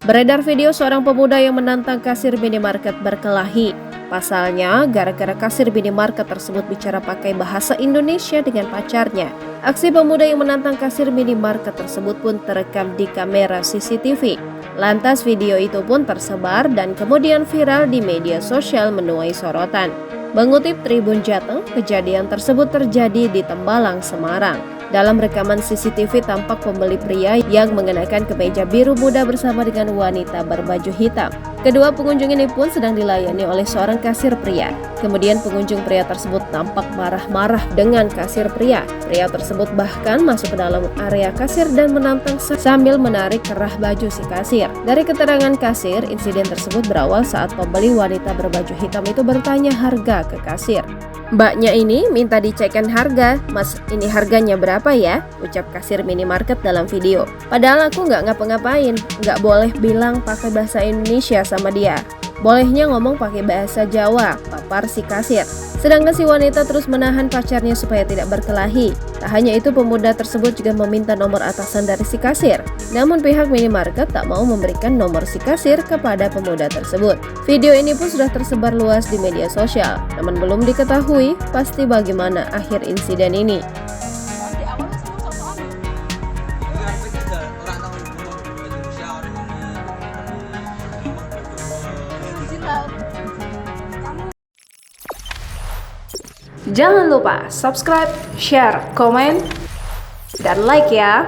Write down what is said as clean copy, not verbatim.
Beredar video seorang pemuda yang menantang kasir minimarket berkelahi. Pasalnya, gara-gara kasir minimarket tersebut bicara pakai bahasa Indonesia dengan pacarnya. Aksi pemuda yang menantang kasir minimarket tersebut pun terekam di kamera CCTV. Lantas video itu pun tersebar dan kemudian viral di media sosial menuai sorotan. Mengutip Tribun Jateng, kejadian tersebut terjadi di Tembalang, Semarang. Dalam rekaman CCTV tampak pembeli pria yang mengenakan kemeja biru muda bersama dengan wanita berbaju hitam. Kedua pengunjung ini pun sedang dilayani oleh seorang kasir pria. Kemudian pengunjung pria tersebut tampak marah-marah dengan kasir pria. Pria tersebut bahkan masuk ke dalam area kasir dan menantang sambil menarik kerah baju si kasir. Dari keterangan kasir, insiden tersebut berawal saat pembeli wanita berbaju hitam itu bertanya harga ke kasir. Mbaknya ini minta dicekkan harga. Mas, ini harganya berapa ya? Ucap kasir minimarket dalam video. Padahal aku nggak ngapa-ngapain, nggak boleh bilang pakai bahasa Indonesia sama dia. Bolehnya ngomong pakai bahasa Jawa, papar si kasir. Sedangkan si wanita terus menahan pacarnya supaya tidak berkelahi. Tak hanya itu, pemuda tersebut juga meminta nomor atasan dari si kasir. Namun pihak minimarket tak mau memberikan nomor si kasir kepada pemuda tersebut. Video ini pun sudah tersebar luas di media sosial. Namun belum diketahui pasti bagaimana akhir insiden ini. Jangan lupa subscribe, share, komen, dan like ya.